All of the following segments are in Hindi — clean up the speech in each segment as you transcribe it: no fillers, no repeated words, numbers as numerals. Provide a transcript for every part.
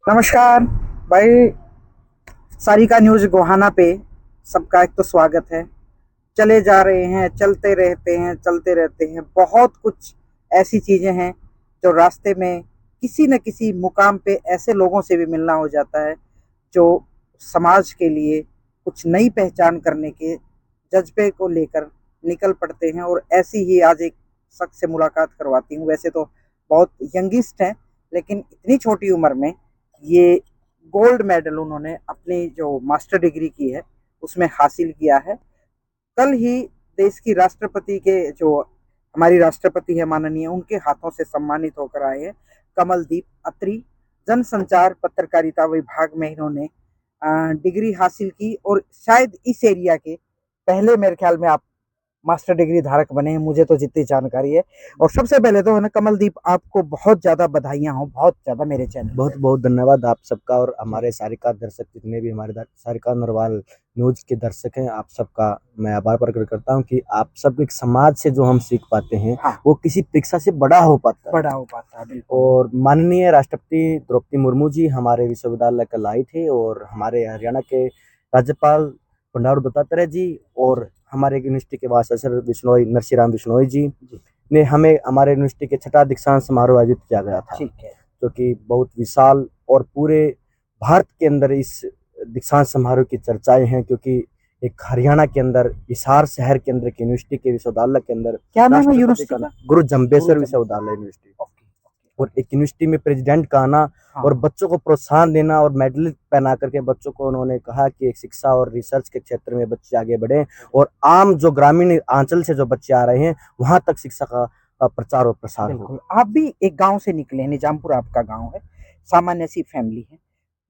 नमस्कार भाई। सारिका न्यूज गोहाना पे सबका एक तो स्वागत है। चले जा रहे हैं, चलते रहते हैं। बहुत कुछ ऐसी चीजें हैं जो रास्ते में किसी न किसी मुकाम पे ऐसे लोगों से भी मिलना हो जाता है जो समाज के लिए कुछ नई पहचान करने के जज्बे को लेकर निकल पड़ते हैं। और ऐसी ही आज एक शख्स से मुलाकात करवाती हूँ। वैसे तो बहुत यंगिस्ट हैं, लेकिन इतनी छोटी उम्र में ये गोल्ड मेडल उन्होंने अपनी जो मास्टर डिग्री की है उसमें हासिल किया है। कल ही देश की राष्ट्रपति के जो हमारी राष्ट्रपति है माननीय, उनके हाथों से सम्मानित होकर आए हैं कमलदीप अत्री। जनसंचार पत्रकारिता विभाग में इन्होंने डिग्री हासिल की और शायद इस एरिया के पहले, मेरे ख्याल में, आप मास्टर डिग्री धारक बने हैं, मुझे तो जितनी जानकारी है। और सबसे पहले तो है ना कमलदीप, आपको बहुत ज्यादा बधाइयां हो, बहुत ज्यादा मेरे चैनल बहुत बहुत धन्यवाद आप सबका और हमारे सारिका दर्शक जितने भी हमारे सारिका नरवाल न्यूज के दर्शक हैं, आप सबका मैं आभार प्रकट करता हूं कि आप सब एक समाज से जो हम सीख पाते हैं। हाँ, वो किसी परीक्षा से बड़ा हो पाता है है। बिल्कुल। और माननीय राष्ट्रपति द्रौपदी मुर्मू जी हमारे विश्वविद्यालय कल आई थे और हमारे हरियाणा के राज्यपाल बंडारू दत्तात्रेय जी और हमारे यूनिवर्सिटी के वाइस चांसलर बिश्नोई नरसिंह बिश्नोई जी ने हमें हमारे यूनिवर्सिटी के छठा दीक्षांत समारोह आयोजित किया गया था, ठीक है। जो कि बहुत विशाल और पूरे भारत के अंदर इस दीक्षांत समारोह की चर्चाएं हैं, क्योंकि एक हरियाणा के अंदर हिसार शहर के अंदर की यूनिवर्सिटी के विश्वविद्यालय के अंदर क्या नाम है राष्ट्रपति यूनिवर्सिटी का का? गुरु जम्बेश्वर गुरु विश्वविद्यालय यूनिवर्सिटी ओके। और एक यूनिवर्सिटी में प्रेसिडेंट का आना और बच्चों को प्रोत्साहन देना और मेडल पहना करके बच्चों को उन्होंने कहा कि एक शिक्षा और रिसर्च के क्षेत्र में बच्चे आगे बढ़े और आम जो ग्रामीण अंचल से जो बच्चे आ रहे हैं वहां तक शिक्षा का प्रचार और प्रसार हो। बिल्कुल। आप भी एक गांव से निकले हैं, निजामपुर आपका गांव है, सामान्य सी फैमिली है।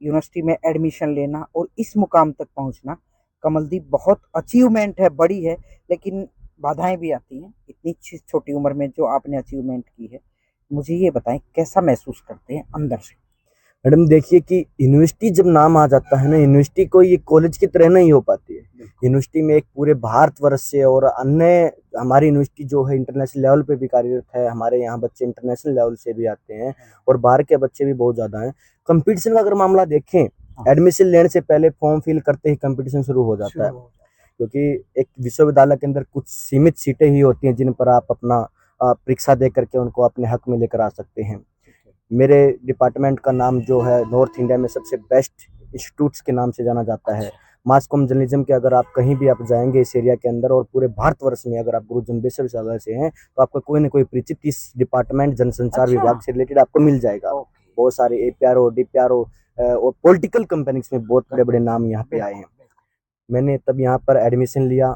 यूनिवर्सिटी में एडमिशन लेना और इस मुकाम तक पहुंचना, कमलदीप, बहुत अचीवमेंट है, बड़ी है। लेकिन बाधाएं भी आती हैं इतनी छोटी उम्र में जो आपने अचीवमेंट की है। मुझे ये बताएं, कैसा महसूस करते हैं अंदर से? मैडम देखिए कि यूनिवर्सिटी जब नाम आ जाता है ना, यूनिवर्सिटी को ये कॉलेज की तरह नहीं हो पाती है। यूनिवर्सिटी में एक पूरे भारतवर्ष से और अन्य हमारी यूनिवर्सिटी जो है इंटरनेशनल लेवल पे भी कार्यरत है। हमारे यहाँ बच्चे इंटरनेशनल लेवल से भी आते हैं और बाहर के बच्चे भी बहुत ज़्यादा हैं। कंपटीशन का अगर मामला देखें, एडमिशन लेने से पहले फॉर्म फिल करते ही कंपटीशन शुरू हो जाता है, क्योंकि एक विश्वविद्यालय के अंदर कुछ सीमित सीटें ही होती हैं जिन पर आप अपना परीक्षा दे करके उनको अपने हक में लेकर आ सकते हैं। मेरे डिपार्टमेंट का नाम जो है नॉर्थ इंडिया में सबसे बेस्ट इंस्टीट्यूट्स के नाम से जाना जाता है। मास कॉम जर्नलिज्म के अगर आप कहीं भी आप जाएंगे इस एरिया के अंदर और पूरे भारतवर्ष में अगर आप गुरु जम्बेश्वर विश्वविद्यालय से हैं तो आपका कोई ना कोई परिचित इस डिपार्टमेंट जनसंचार विभाग से रिलेटेड आपको मिल जाएगा। बहुत सारे APRO DPRO और पॉलिटिकल कंपनीज में बहुत बड़े बड़े नाम यहाँ पे आए हैं। मैंने तब यहाँ पर एडमिशन लिया।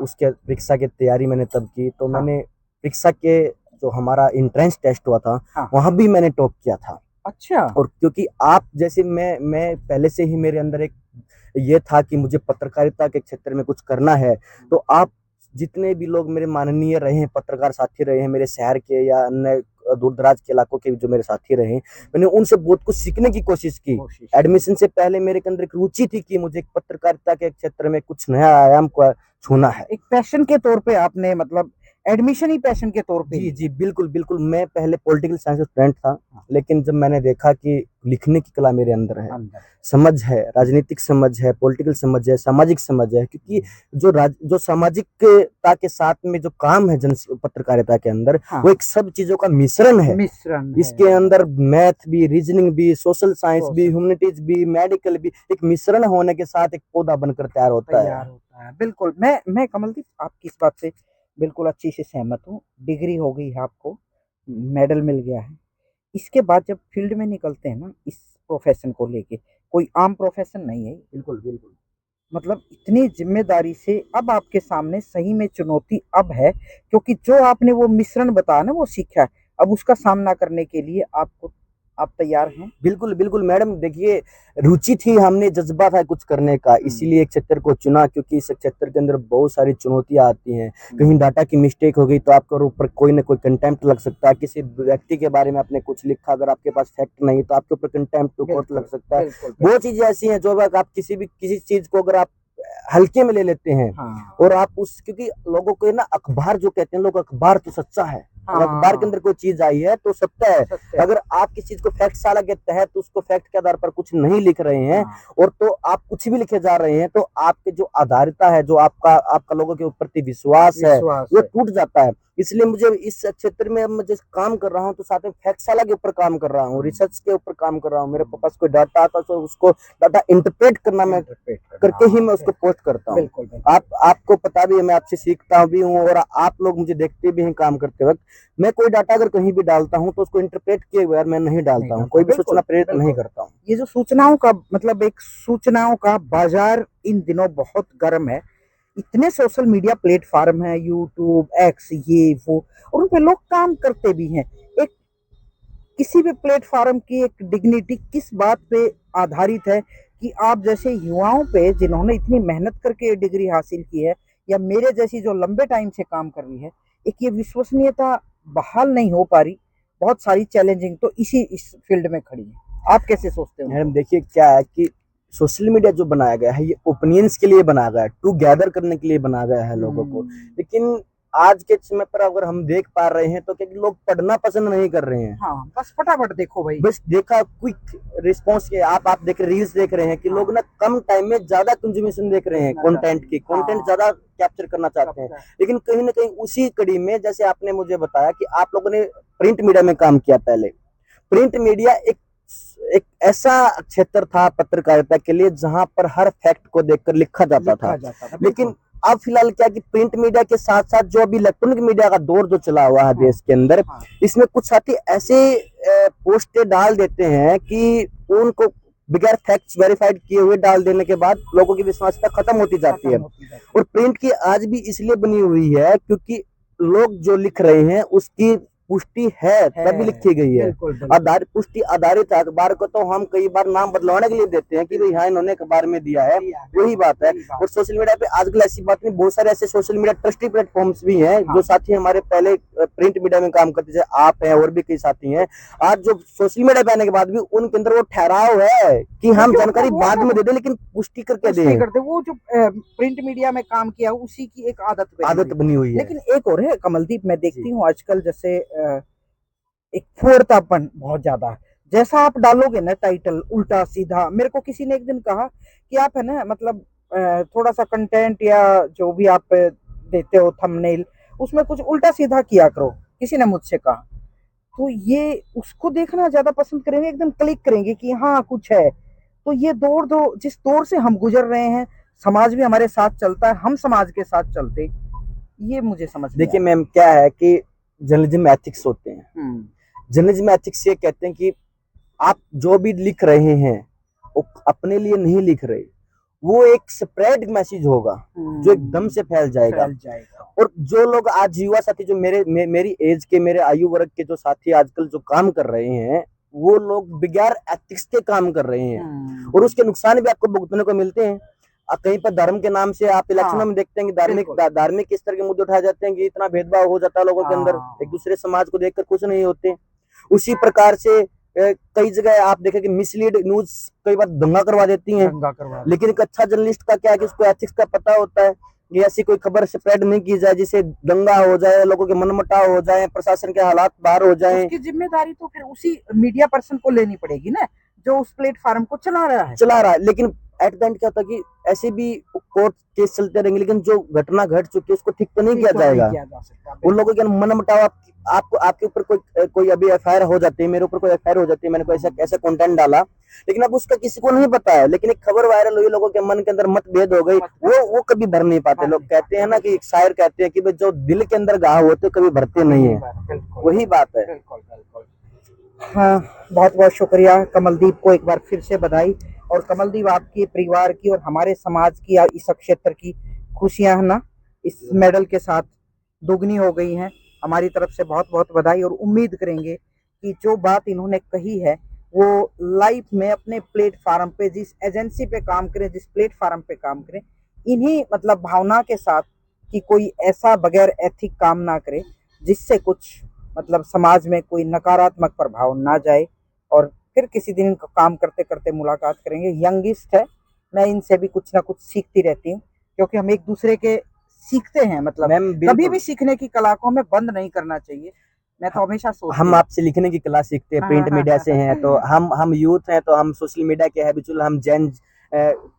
उसके परीक्षा की तैयारी मैंने तब की, तो मैंने परीक्षा के जो हमारा एंट्रेंस टेस्ट हुआ था वहां भी मैंने टॉप किया था। अच्छा। और क्योंकि आप जैसे मैं पहले से ही मेरे अंदर एक ये था कि मुझे पत्रकारिता के क्षेत्र में कुछ करना है, तो आप जितने भी लोग मेरे माननीय रहे हैं, पत्रकार साथी रहे हैं मेरे शहर के या अन्य दूर दराज के इलाकों के जो मेरे साथी रहे, मैंने उनसे बहुत कुछ सीखने की कोशिश की। एडमिशन से पहले मेरे के अंदर एक रुचि थी कि मुझे पत्रकारिता के क्षेत्र में कुछ नया आयाम को छूना है। एक पैशन के तौर पे आपने, मतलब एडमिशन ही पैशन के तौर पे? जी जी बिल्कुल बिल्कुल। मैं पहले पॉलिटिकल साइंस का स्टूडेंट था, लेकिन जब मैंने देखा कि लिखने की कला मेरे अंदर है, समझ है, राजनीतिक समझ है, पॉलिटिकल समझ है, सामाजिक समझ है, क्योंकि जो सामाजिकता के साथ में जो काम है जन पत्रकारिता के अंदर, वो एक सब चीजों का मिश्रण है। इसके अंदर मैथ भी, रीजनिंग भी, सोशल साइंस भी, ह्यूमैनिटीज भी, मेडिकल भी, एक मिश्रण होने के साथ एक पौधा बनकर तैयार होता है। बिल्कुल। मैं कमलदीप आपकी इस बात से बिल्कुल अच्छी से सहमत हूँ। डिग्री हो गई है, आपको मेडल मिल गया है। इसके बाद जब फील्ड में निकलते हैं ना, इस प्रोफेशन को लेके, कोई आम प्रोफेशन नहीं है। बिल्कुल बिल्कुल। मतलब इतनी जिम्मेदारी से अब आपके सामने सही में चुनौती अब है, क्योंकि जो आपने वो मिश्रण बताया ना, वो सीखा है। अब उसका सामना करने के लिए आप तैयार हैं? बिल्कुल बिल्कुल मैडम, देखिए रुचि थी, हमने जज्बा था कुछ करने का, इसीलिए एक क्षेत्र को चुना, क्योंकि इस क्षेत्र के अंदर बहुत सारी चुनौतियां आती हैं। कहीं डाटा की मिस्टेक हो गई तो आपके ऊपर कोई ना कोई कंटेम्प्ट लग सकता है। किसी व्यक्ति के बारे में आपने कुछ लिखा, अगर आपके पास फैक्ट नहीं तो आपके ऊपर कंटेम्प्ट कोर्ट लग सकता है। बहुत चीजें ऐसी हैं जो आप किसी चीज को अगर आप हल्के में ले लेते हैं और आप क्योंकि लोगों को ना अखबार जो कहते हैं लोग, अखबार तो सच्चा है, हाँ। अखबार के अंदर कोई चीज आई है तो सत्य है। सत्य है। अगर आप किसी चीज को फैक्ट साला के तहत उसको फैक्ट के आधार पर कुछ नहीं लिख रहे हैं हाँ। और तो आप कुछ भी लिखे जा रहे हैं तो आपके जो आधारिता है, जो आपका लोगों के प्रति विश्वास है, वो टूट जाता है। इसलिए मुझे इस क्षेत्र में अब मैं जिस काम कर रहा हूँ तो साथ में फैक्टशाला के ऊपर काम कर रहा हूँ, रिसर्च के ऊपर काम कर रहा हूँ। मेरे पास कोई डाटा आता है तो उसको डाटा इंटरप्रेट करना मैं करके ही मैं उसको पोस्ट करता हूँ। बिल्कुल। आपको पता भी है, मैं आपसे सीखता भी हूँ और आप लोग मुझे देखते भी हैं काम करते वक्त। मैं कोई डाटा अगर कहीं भी डालता हूँ तो उसको इंटरप्रेट किए बगैर मैं नहीं डालता हूँ, कोई भी सूचना प्रेरित नहीं करता हूँ। ये जो सूचनाओं का मतलब एक सूचनाओं का बाजार इन दिनों बहुत गर्म है। इतने सोशल मीडिया प्लेटफॉर्म है, यूट्यूब, एक्स, ये वो, और उन पे लोग काम करते भी हैं। एक किसी भी प्लेटफॉर्म की एक डिग्निटी किस बात पे आधारित है कि आप जैसे युवाओं पे जिन्होंने इतनी मेहनत करके डिग्री हासिल की है, या मेरे जैसी जो लंबे टाइम से काम कर रही है, एक ये विश्वसनीयता बहाल नहीं हो पा रही। बहुत सारी चैलेंजिंग तो इस फील्ड में खड़ी है। आप कैसे सोचते हो? मैडम देखिए क्या है कि सोशल मीडिया जो बनाया गया है ये ओपिनियंस के लिए बनाया गया है, टू गैदर करने के लिए बनाया गया है लोगों को। लेकिन आज के समय पर अगर हम देख पा रहे हैं तो क्या लोग पढ़ना पसंद नहीं कर रहे हैं। हाँ, बस फटाफट देखो भाई, बस देखा, क्विक रिस्पॉन्स के आप देख रील्स देख रहे हैं कि लोग ना कम टाइम में ज्यादा कंज्यूमेशन देख रहे हैं कंटेंट की, कंटेंट ज्यादा कैप्चर करना चाहते हैं। लेकिन कहीं ना कहीं उसी कड़ी में जैसे आपने मुझे बताया कि आप लोगों ने प्रिंट मीडिया में काम किया पहले। प्रिंट मीडिया एक ऐसा क्षेत्र था पत्रकारिता के लिए जहां पर हर फैक्ट को देखकर लिखा जाता था। लेकिन अब फिलहाल क्या कि प्रिंट मीडिया के साथ साथ जो अभी इलेक्ट्रॉनिक मीडिया का दौर जो चला हुआ है देश के अंदर, इसमें कुछ साथी ऐसे पोस्टें डाल देते हैं कि उनको बगैर फैक्ट्स वेरीफाइड किए हुए डाल देने के बाद लोगों की विश्वासता खत्म होती जाती है। और प्रिंट की आज भी इसलिए बनी हुई है क्योंकि लोग जो लिख रहे हैं उसकी पुष्टि है तभी लिखी गई है। पुष्टि आधारित अखबार को तो हम कई बार नाम बदलवाने के लिए देते हैं कि भाई हाँ इन्होंने अखबार में दिया है, वही बात है। और सोशल मीडिया पे आजकल ऐसी बात नहीं, बहुत सारे ऐसे सोशल मीडिया ट्रस्टी प्लेटफॉर्म्स भी हैं जो साथी हमारे पहले प्रिंट मीडिया में काम करते थे, आप हैं और भी कई साथी हैं। आज जो सोशल मीडिया पे आने के बाद भी उनके अंदर वो ठहराव है कि हम जानकारी बाद में दे दें लेकिन पुष्टि करके दें। वो जो प्रिंट मीडिया में काम किया उसी की एक आदत बनी हुई है। लेकिन एक और है कमलदीप, मैं देखती हूँ आजकल जैसे एक फोड़तापन बहुत ज्यादा है। जैसा आप डालोगे ना टाइटल उल्टा सीधा, मेरे को किसी ने एक दिन कहा कि आप है ना मतलब थोड़ा सा कंटेंट या जो भी आप देते हो थंबनेल, उसमें कुछ उल्टा सीधा किया करो, किसी ने मुझसे कहा। तो ये उसको देखना ज्यादा पसंद करेंगे, एकदम क्लिक करेंगे कि हाँ कुछ है। तो ये जिस दौर से हम गुजर रहे हैं, समाज भी हमारे साथ चलता है, हम समाज के साथ चलते, ये मुझे समझ देखिए मैम क्या है कि जर्नलिज्म एथिक्स होते हैं। जर्नलिज्म एथिक्स ये कहते हैं कि आप जो भी लिख रहे हैं वो अपने लिए नहीं लिख रहे, वो एक स्प्रेड मैसेज होगा जो एकदम से फैल जाएगा। और जो लोग आज युवा साथी जो मेरी एज के, मेरे आयु वर्ग के जो साथी आजकल जो काम कर रहे हैं, वो लोग बगैर एथिक्स के काम कर रहे हैं और उसके नुकसान भी आपको भुगतने को मिलते हैं। कहीं पर धर्म के नाम से आप इलेक्शनों में देखते हैं कि धार्मिक इस तरह के मुद्दे उठाए जाते हैं कि इतना भेदभाव हो जाता है लोगों के अंदर, एक दूसरे समाज को देखकर खुश नहीं होते। उसी प्रकार से कई जगह आप देखें कि मिसलीड न्यूज कई बार दंगा करवा देती हैं। लेकिन एक अच्छा जर्नलिस्ट का क्या है कि उसको एथिक्स का पता होता है कि ऐसी कोई खबर स्प्रेड नहीं की जाए जिससे दंगा हो जाए, लोगों के मनमुटाव हो जाए, प्रशासन के हालात बाहर हो जाए। उसकी जिम्मेदारी तो फिर उसी मीडिया पर्सन को लेनी पड़ेगी ना जो उस प्लेटफॉर्म को चला रहा है। लेकिन एट द एंड क्या होता है कि ऐसे भी कोर्ट केस चलते रहेंगे, लेकिन जो घटना घट चुकी है उसको ठीक तो नहीं किया जाएगा। उन लोगों के मन मुटाव आपके ऊपर कोई अभी एफआईआर हो जाती है, मेरे ऊपर कोई एफआईआर हो जाती है, मैंने कोई ऐसा कंटेंट डाला, लेकिन अब उसका किसी को नहीं पता है, लेकिन एक खबर वायरल हुई, लोगों के मन के अंदर मतभेद हो गई, वो कभी भर नहीं पाते। लोग कहते हैं ना कि एक शायर कहते हैं कि भाई जो दिल के अंदर घाव होते कभी भरते नहीं है, वही बात है। हाँ, बहुत बहुत शुक्रिया कमलदीप को एक बार फिर से बधाई। और कमलदीप, आपके परिवार की और हमारे समाज की या इस क्षेत्र की खुशियां है ना इस मेडल के साथ दोगुनी हो गई हैं। हमारी तरफ से बहुत बहुत बधाई और उम्मीद करेंगे कि जो बात इन्होंने कही है वो लाइफ में अपने प्लेटफार्म पे, जिस एजेंसी पे काम करें, जिस प्लेटफार्म पे काम करें, इन्हीं मतलब भावना के साथ कि कोई ऐसा बगैर एथिक काम ना करे जिससे कुछ मतलब समाज में कोई नकारात्मक प्रभाव ना जाए। और फिर किसी दिन इनका काम करते करते मुलाकात करेंगे। यंगिस्ट है, मैं इनसे भी कुछ ना कुछ सीखती रहती हूँ क्योंकि हम एक दूसरे के सीखते हैं। मतलब कभी भी सीखने की कला को हमें बंद नहीं करना चाहिए। मैं तो हमेशा सोचती हम हूँ। आपसे लिखने की कला सीखते हैं, हाँ, प्रिंट हाँ, मीडिया हाँ, से हैं, तो हम यूथ हैं, तो हम सोशल मीडिया के हैबिचुअल, हम जेन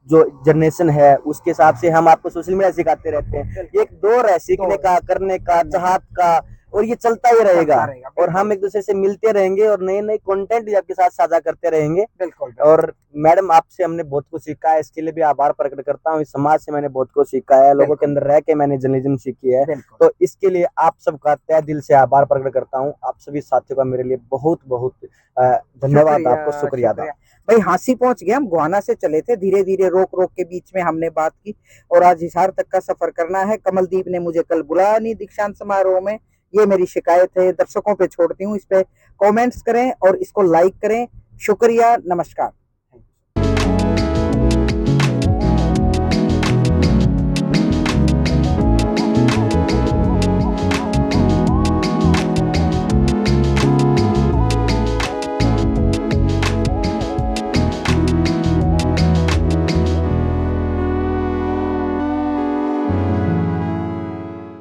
जो जनरेशन है उसके हिसाब से हम आपको सोशल मीडिया सिखाते रहते हैं। बिल्कुल। एक दौर है सीखने दौर का, करने का, करने का। चाहत का, और ये चलता ही रहेगा। चलता रहेगा, और हम बिल्कुल एक दूसरे से मिलते रहेंगे और नए नए कंटेंट भी आपके साथ साझा करते रहेंगे। बिल्कुल बिल्कुल। और मैडम, आपसे हमने बहुत कुछ सीखा है, इसके लिए भी आभार प्रकट करता हूँ। इस समाज से मैंने बहुत कुछ सीखा है, लोगों के बिल्कुल अंदर रह के मैंने जर्नलिज्म सीखी है। बिल्कुल। तो इसके लिए आप सबका तहे दिल से आभार प्रकट करता हूँ। आप सभी साथियों का मेरे लिए बहुत बहुत धन्यवाद, शुक्रिया आपको शुक्रिया अदा। शुक्रिया भाई। हांसी पहुंच गए, हम गोहाना से चले थे, धीरे धीरे रोक रोक के बीच में हमने बात की और आज हिसार तक का सफर करना है। कमलदीप ने मुझे कल बुलाया नहीं दीक्षांत समारोह में, ये मेरी शिकायत है। दर्शकों पे छोड़ती हूँ, इस पे कमेंट्स करें और इसको लाइक करें। शुक्रिया, नमस्कार।